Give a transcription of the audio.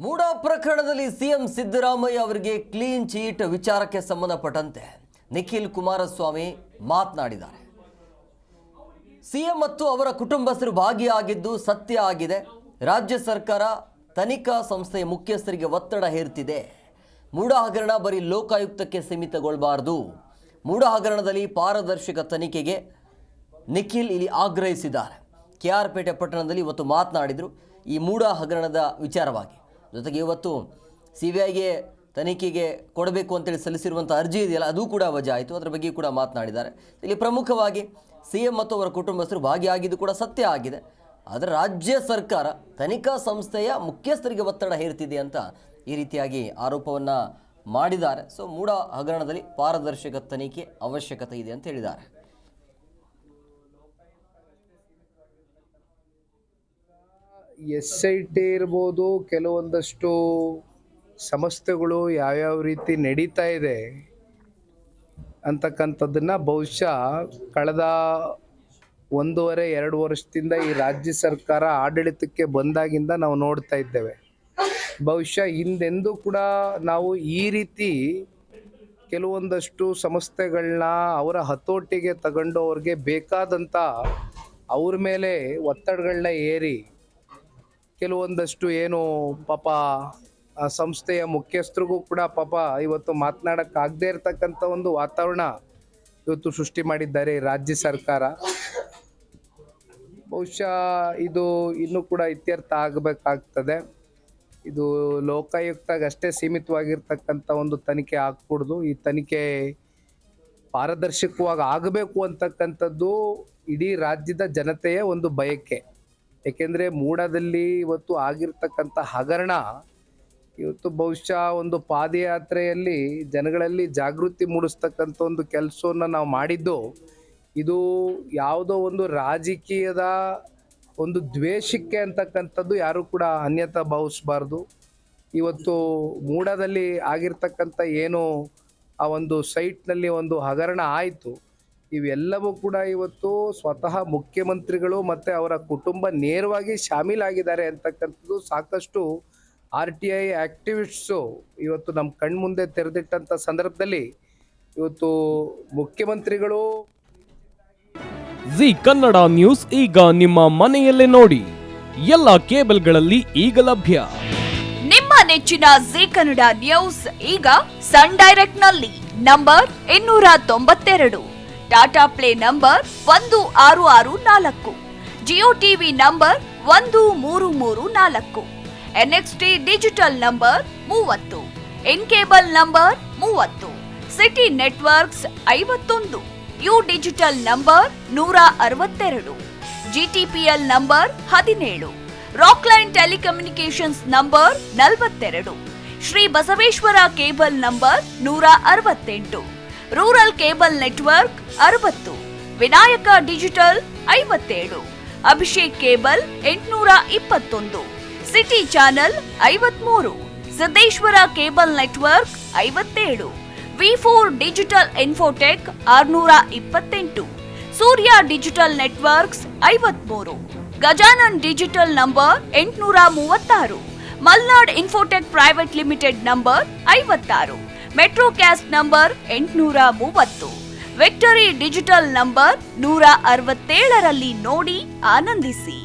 ಮೂಡಾ ಪ್ರಕರಣದಲ್ಲಿ ಸಿಎಂ ಸಿದ್ದರಾಮಯ್ಯ ಅವರಿಗೆ clean chit ವಿಚಾರಕ್ಕೆ ಸಂಬಂಧಪಟ್ಟಂತೆ ನಿಖಿಲ್ ಕುಮಾರಸ್ವಾಮಿ ಮಾತನಾಡಿದ್ದಾರೆ. ಸಿಎಂ ಮತ್ತು ಅವರ ಕುಟುಂಬಸ್ಥರು ಭಾಗಿಯಾಗಿದ್ದು ಸತ್ಯ ಆಗಿದೆ. ರಾಜ್ಯ ಸರ್ಕಾರ ತನಿಖಾ ಸಂಸ್ಥೆಯ ಮುಖ್ಯಸ್ಥರಿಗೆ ಒತ್ತಡ ಹೇರ್ತಿದೆ. ಮೂಡಾ ಹಗರಣ ಬರೀ ಲೋಕಾಯುಕ್ತಕ್ಕೆ ಸೀಮಿತಗೊಳ್ಳಬಾರದು. ಮೂಡಾ ಹಗರಣದಲ್ಲಿ ಪಾರದರ್ಶಕ ತನಿಖೆಗೆ ನಿಖಿಲ್ ಇಲ್ಲಿ ಆಗ್ರಹಿಸಿದ್ದಾರೆ. KR ಪೇಟೆ ಪಟ್ಟಣದಲ್ಲಿ ಇವತ್ತು ಮಾತನಾಡಿದರು ಈ ಮೂಡಾ ಹಗರಣದ ವಿಚಾರವಾಗಿ. ಜೊತೆಗೆ ಇವತ್ತು CBIಗೆ ತನಿಖೆಗೆ ಕೊಡಬೇಕು ಅಂತೇಳಿ ಸಲ್ಲಿಸಿರುವಂಥ ಅರ್ಜಿ ಇದೆಯಲ್ಲ, ಅದು ಕೂಡ ವಜಾ ಆಯಿತು. ಅದರ ಬಗ್ಗೆ ಕೂಡ ಮಾತನಾಡಿದ್ದಾರೆ. ಇಲ್ಲಿ ಪ್ರಮುಖವಾಗಿ ಸಿಎಂ ಮತ್ತು ಅವರ ಕುಟುಂಬಸ್ಥರು ಭಾಗಿಯಾಗಿದ್ದು ಕೂಡ ಸತ್ಯ ಆಗಿದೆ. ಆದರೆ ರಾಜ್ಯ ಸರ್ಕಾರ ತನಿಖಾ ಸಂಸ್ಥೆಯ ಮುಖ್ಯಸ್ಥರಿಗೆ ಒತ್ತಡ ಹೇರ್ತಿದೆ ಅಂತ ಈ ರೀತಿಯಾಗಿ ಆರೋಪವನ್ನು ಮಾಡಿದ್ದಾರೆ. ಸೊ ಮೂಡಾ ಹಗರಣದಲ್ಲಿ ಪಾರದರ್ಶಕ ತನಿಖೆ ಅವಶ್ಯಕತೆ ಇದೆ ಅಂತ ಹೇಳಿದ್ದಾರೆ. SIT ಇರ್ಬೋದು, ಕೆಲವೊಂದಷ್ಟು ಸಂಸ್ಥೆಗಳು ಯಾವ್ಯಾವ ರೀತಿ ನಡೀತಾ ಇದೆ ಅಂತಕ್ಕಂಥದ್ದನ್ನು ಬಹುಶಃ ಕಳೆದ 1.5-2 ವರ್ಷದಿಂದ ಈ ರಾಜ್ಯ ಸರ್ಕಾರ ಆಡಳಿತಕ್ಕೆ ಬಂದಾಗಿಂದ ನಾವು ನೋಡ್ತಾ ಇದ್ದೇವೆ. ಬಹುಶಃ ಹಿಂದೆಂದೂ ಕೂಡ ನಾವು ಈ ರೀತಿ ಕೆಲವೊಂದಷ್ಟು ಸಂಸ್ಥೆಗಳನ್ನ ಅವರ ಹತೋಟಿಗೆ ತಗೊಂಡು ಅವ್ರಿಗೆ ಬೇಕಾದಂಥ ಅವ್ರ ಮೇಲೆ ಒತ್ತಡಗಳನ್ನ ಏರಿ ಕೆಲವೊಂದಷ್ಟು ಏನು ಪಾಪ ಆ ಸಂಸ್ಥೆಯ ಮುಖ್ಯಸ್ಥರಿಗೂ ಕೂಡ ಪಾಪ ಇವತ್ತು ಮಾತನಾಡೋಕ್ಕಾಗದೇ ಇರತಕ್ಕಂಥ ಒಂದು ವಾತಾವರಣ ಇವತ್ತು ಸೃಷ್ಟಿ ಮಾಡಿದ್ದಾರೆ ರಾಜ್ಯ ಸರ್ಕಾರ. ಬಹುಶಃ ಇದು ಇನ್ನೂ ಕೂಡ ಇತ್ಯರ್ಥ ಆಗಬೇಕಾಗ್ತದೆ. ಇದು ಲೋಕಾಯುಕ್ತಗಷ್ಟೇ ಸೀಮಿತವಾಗಿರ್ತಕ್ಕಂಥ ಒಂದು ತನಿಖೆ ಆಗ್ಕೂಡ್ದು. ಈ ತನಿಖೆ ಪಾರದರ್ಶಕವಾಗಿ ಆಗಬೇಕು ಅಂತಕ್ಕಂಥದ್ದು ಇಡೀ ರಾಜ್ಯದ ಜನತೆಯ ಒಂದು ಬಯಕೆ. ಏಕೆಂದರೆ ಮೂಡಾದಲ್ಲಿ ಇವತ್ತು ಆಗಿರ್ತಕ್ಕಂಥ ಹಗರಣ ಇವತ್ತು ಬಹುಶಃ ಒಂದು ಪಾದಯಾತ್ರೆಯಲ್ಲಿ ಜನಗಳಲ್ಲಿ ಜಾಗೃತಿ ಮೂಡಿಸ್ತಕ್ಕಂಥ ಒಂದು ಕೆಲಸವನ್ನು ನಾವು ಮಾಡಿದ್ದು. ಇದು ಯಾವುದೋ ಒಂದು ರಾಜಕೀಯದ ಒಂದು ದ್ವೇಷಕ್ಕೆ ಅಂತಕ್ಕಂಥದ್ದು ಯಾರು ಕೂಡ ಅನ್ಯತಾ ಭಾವಿಸಬಾರ್ದು. ಇವತ್ತು ಮೂಡಾದಲ್ಲಿ ಆಗಿರ್ತಕ್ಕಂಥ ಏನು ಆ ಒಂದು ಸೈಟ್ನಲ್ಲಿ ಒಂದು ಹಗರಣ ಆಯಿತು, ಇವೆಲ್ಲವೂ ಕೂಡ ಇವತ್ತು ಸ್ವತಃ ಮುಖ್ಯಮಂತ್ರಿಗಳು ಮತ್ತು ಅವರ ಕುಟುಂಬ ನೇರವಾಗಿ ಶಾಮೀಲಾಗಿದ್ದಾರೆ ಅಂತಕ್ಕಂಥದ್ದು ಸಾಕಷ್ಟು RTI ಆ್ಯಕ್ಟಿವಿಸ್ಟ್ಸು ಇವತ್ತು ನಮ್ಮ ಕಣ್ಮುಂದೆ ತೆರೆದಿಟ್ಟಂಥ ಸಂದರ್ಭದಲ್ಲಿ ಇವತ್ತು ಮುಖ್ಯಮಂತ್ರಿಗಳು ಜಿ ಕನ್ನಡ ನ್ಯೂಸ್ ಈಗ ನಿಮ್ಮ ಮನೆಯಲ್ಲೇ ನೋಡಿ. ಎಲ್ಲ ಕೇಬಲ್ಗಳಲ್ಲಿ ಈಗ ಲಭ್ಯ. ನಿಮ್ಮ ನೆಚ್ಚಿನ ಜಿ ಕನ್ನಡ ನ್ಯೂಸ್ ಈಗ ಸನ್ ಡೈರೆಕ್ಟ್ ನಲ್ಲಿ number 292, Tata play number 1664, Jio TV number 1334, NXT digital number 30, N cable number 30, city networks 51, U digital number 162, GTPL number 17, Rockline telecommunications number 42, Shri Basaveshwara cable number 168, rural cable network 60, Vinayaka digital 57, Abhishek cable 821, city channel 53, Siddeshwara cable network 57, V4 digital Infotech 628, ಸೂರ್ಯ digital networks 53, Gajanan digital number 836, Malnad Infotech private limited number 56, Metrocast number 830, Victory digital number 167ರಲ್ಲಿ ನೋಡಿ ಆನಂದಿಸಿ.